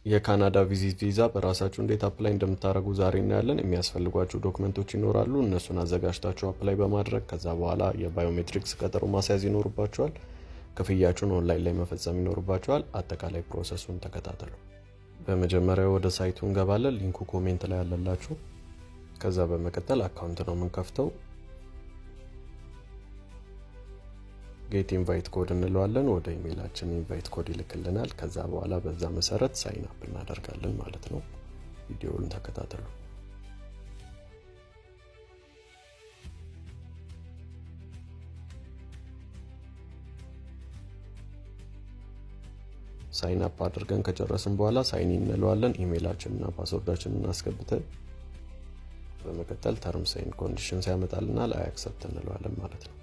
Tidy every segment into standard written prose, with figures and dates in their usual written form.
የካናዳ ቪዚት ቪዛ በራሳችሁ እንዴት አፕላይ እንደምታደርጉ ዛሬ እናያለን። የሚያስፈልጓችሁ ዶክመንቶች ይኖራሉ። እነሱን አዘጋጅታችሁ አፕላይ በማድረግ ከዛ በኋላ የባዮሜትሪክስ ቀጠሮ ማስያዝ ይኖርባችኋል። ክፍያችሁን ኦንላይን ላይ መፈጸም ይኖርባችኋል። አጠቃላይ ፕሮሰሱን ተከታተሉ። በመጀመሪያ ወደ ሳይቱ እንገባለን። ሊንኩ ኮሜንት ላይ ያለላችሁ። ከዛ በመቀጠል አካውንት ነው የምንከፍተው። ጌት ኢንቫይት ኮድ እንለዋለን። ወደ ኢሜይላችን ኢንቫይት ኮድ ይልክልናል። ከዛ በኋላ በዛ መሰረት ሳይን አፕ እናደርጋለን ማለት ነው። ቪዲዮውን ተከታተሉ። ሳይን አፕ አድርገን ከጨረስን በኋላ ሳይን ኢን እንለዋለን። ኢሜይላችንና ፓስወርዳችንን አስገብተን በመቀጠል ተርምስ ኤንድ ኮንዲሽንስ ያመጣልናል። አይ አክሰፕት እንለዋለን ማለት ነው።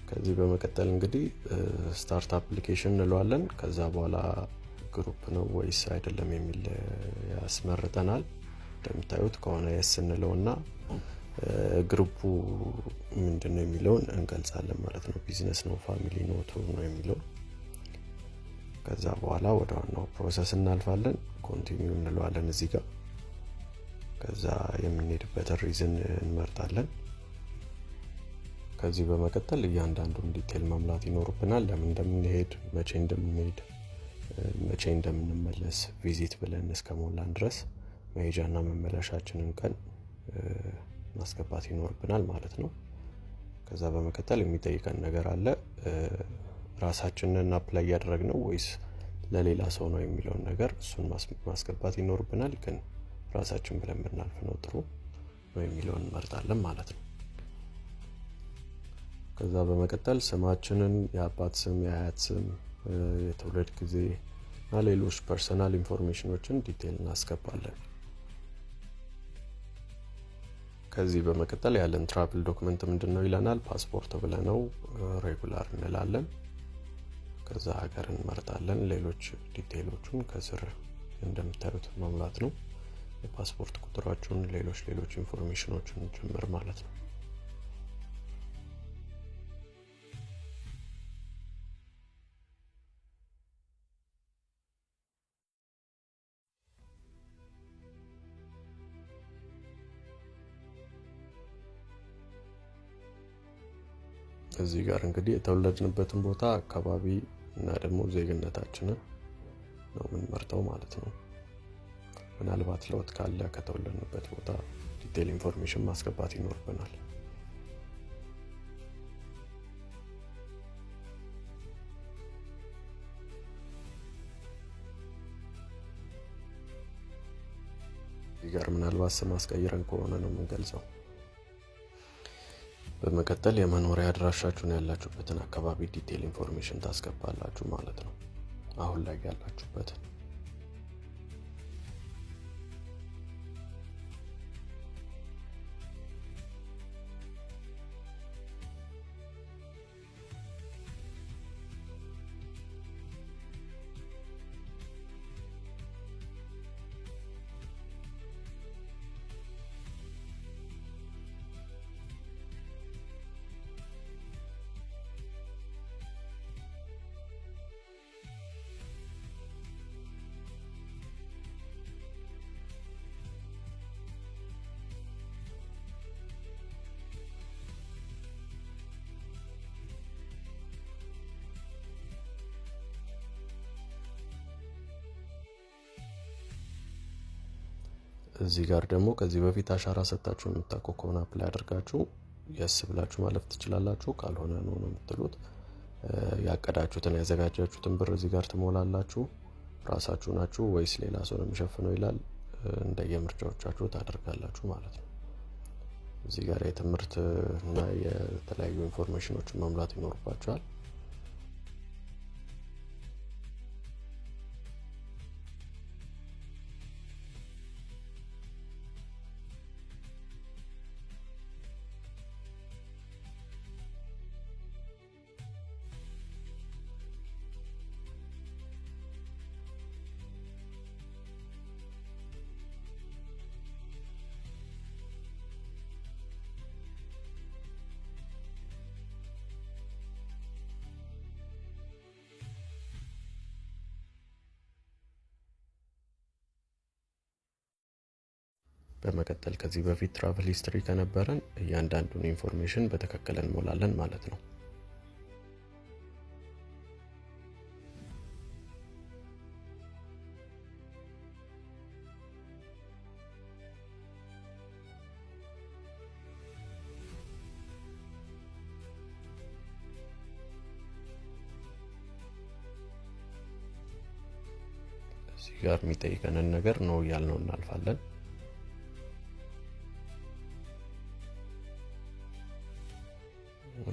ከዚህ በመቀጠል እንግዲህ ስታርት አፕሊኬሽን እንለዋለን። ከዛ በኋላ ግሩፕ ነው ወይስ አይደለም የሚል ያስመርጠናል። እንደምታዩት ከሆነ የስ እንለውና ግሩፑ ምንድነው የሚለውን እንገልጻለን ማለት ነው። ቢዝነስ ነው፣ ፋሚሊ ነው፣ ቱር ነው የሚለው። ከዛ በኋላ ወደ ዋናው ፕሮሰስ እናልፋለን። ኮንቲኒው እንለዋለን እዚህ ጋር። ከዛ የምንሄድበትን ሪዝን እንመርጣለን። ከዚህ በመቀጠል እያንዳንዱን ዲቴል መሙላት ይኖርብናል። ለምን እንደምንሄድ፣ መቼ እንደምንሄድ፣ መቼ እንደምንመለስ ቪዚት ብለን እስከሞላን ድረስ መሄጃና መመለሻችንን ቀን ማስገባት ይኖርብናል ማለት ነው። ከዛ በመቀጠል የሚጠይቀን ነገር አለ። ራሳችንን አፕላይ ያደረግነው ወይስ ለሌላ ሰው ነው የሚለውን ነገር እሱን ማስገባት ይኖርብናል። ግን ራሳችን ብለን ብናልፍ ነው ጥሩ ነው የሚለውን እንመርጣለን ማለት ነው። ከዛ በመቀጠል ስማችንን፣ የአባት ስም፣ የአያት ስም፣ የትውልድ ጊዜ እና ሌሎች ፐርሰናል ኢንፎርሜሽኖችን ዲቴል እናስገባለን። ከዚህ በመቀጠል ያለን ትራቭል ዶክመንት ምንድነው ይለናል። ፓስፖርት ብለነው ሬጉላር እንላለን። ከዛ ሀገር እንመርጣለን። ሌሎች ዲቴሎቹን ከስር እንደምታዩት መሙላት ነው። የፓስፖርት ቁጥራችሁን፣ ሌሎች ኢንፎርሜሽኖችን ጭምር ማለት ነው። እዚህ ጋር እንግዲህ የተወለድንበትን ቦታ፣ አካባቢ እና ደግሞ ዜግነታችንን ነው የምንመርጠው ማለት ነው። ምናልባት ለውጥ ካለ ከተወለድንበት ቦታ ዲቴል ኢንፎርሜሽን ማስገባት ይኖርብናል። እዚህ ጋር ምናልባት ስም አስቀይረን ከሆነ ነው የምንገልጸው። በመቀጠል የመኖሪያ አድራሻችሁን፣ ያላችሁበትን አካባቢ ዲቴል ኢንፎርሜሽን ታስገባላችሁ ማለት ነው። አሁን ላይ ያላችሁበትን። እዚህ ጋር ደግሞ ከዚህ በፊት አሻራ ሰጣችሁ የምታውቁ ከሆነ አፕላይ አድርጋችሁ የስ ብላችሁ ማለፍ ትችላላችሁ። ካልሆነ ነው የምትሉት። ያቀዳችሁትን ያዘጋጃችሁትን ብር እዚህ ጋር ትሞላላችሁ። ራሳችሁ ናችሁ ወይስ ሌላ ሰው ነው የሚሸፍነው ይላል። እንደየምርጫዎቻችሁ ታደርጋላችሁ ማለት ነው። እዚህ ጋር የትምህርት እና የተለያዩ ኢንፎርሜሽኖችን መሙላት ይኖርባችኋል። በመቀጠል ከዚህ በፊት ትራቨል ሂስትሪ ከነበረን እያንዳንዱን ኢንፎርሜሽን በትክክል እንሞላለን ማለት ነው። እዚህ ጋር የሚጠይቀንን ነገር ነው ያልነው እናልፋለን።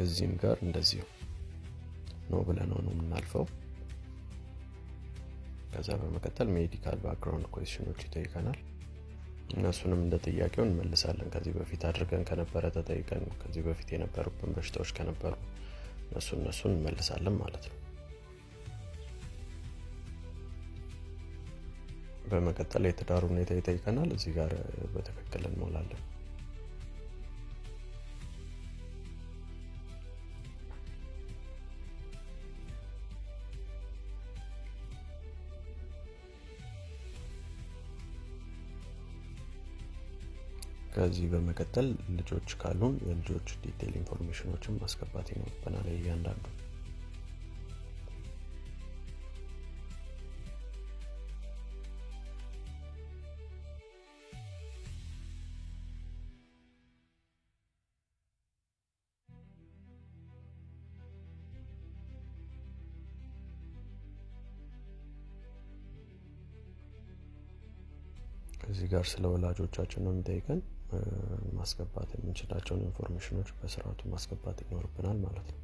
እዚህም ጋር እንደዚሁ ነው ብለን ነው የምናልፈው። ከዛ በመቀጠል ሜዲካል ባክግራውንድ ኩዌስችኖች ይጠይቀናል። እነሱንም እንደ ጥያቄው እንመልሳለን። ከዚህ በፊት አድርገን ከነበረ ተጠይቀን ከዚህ በፊት የነበሩብን በሽታዎች ከነበሩ እነሱን እንመልሳለን ማለት ነው። በመቀጠል የትዳር ሁኔታ ይጠይቀናል። እዚህ ጋር በትክክል እንሞላለን። ከዚህ በመቀጠል ልጆች ካሉን የልጆች ዲቴል ኢንፎርሜሽኖችን ማስገባት ይኖርብናል እያንዳንዱ። እዚህ ጋር ስለ ወላጆቻችን ነው የሚጠይቀን። ማስገባት የምንችላቸውን ኢንፎርሜሽኖች በስርዓቱ ማስገባት ይኖርብናል ማለት ነው።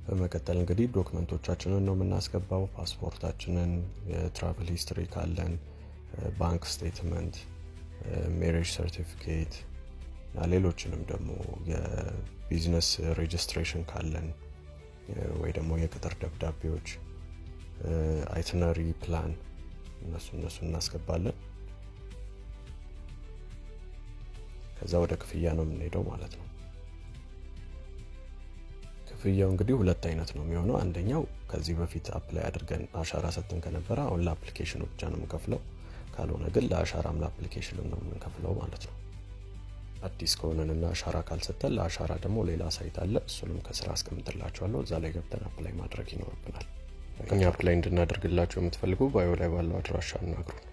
በመቀጠል እንግዲህ ዶክመንቶቻችንን ነው የምናስገባው። ፓስፖርታችንን፣ የትራቨል ሂስትሪ ካለን፣ ባንክ ስቴትመንት፣ ሜሬጅ ሰርቲፊኬት እና ሌሎችንም ደግሞ የቢዝነስ ሬጅስትሬሽን ካለን ወይ ደግሞ የቅጥር ደብዳቤዎች፣ አይትነሪ ፕላን እነሱ እናስገባለን። ከዛ ወደ ክፍያ ነው የምንሄደው ማለት ነው። ክፍያው እንግዲህ ሁለት አይነት ነው የሚሆነው። አንደኛው ከዚህ በፊት አፕላይ አድርገን አሻራ ሰጥተን ከነበረ አሁን ለአፕሊኬሽኑ ብቻ ነው የምንከፍለው። ካልሆነ ግን ለአሻራም ለአፕሊኬሽኑ ነው የምንከፍለው ማለት ነው። አዲስ ከሆነንና አሻራ ካልሰጠን ለአሻራ ደግሞ ሌላ ሳይት አለ። እሱንም ከስራ አስቀምጥላችኋለሁ። እዛ ላይ ገብተን አፕላይ ማድረግ ይኖርብናል። እኛ አፕላይ እንድናደርግላችሁ የምትፈልጉ ባዮ ላይ ባለው አድራሻ አናግሩን።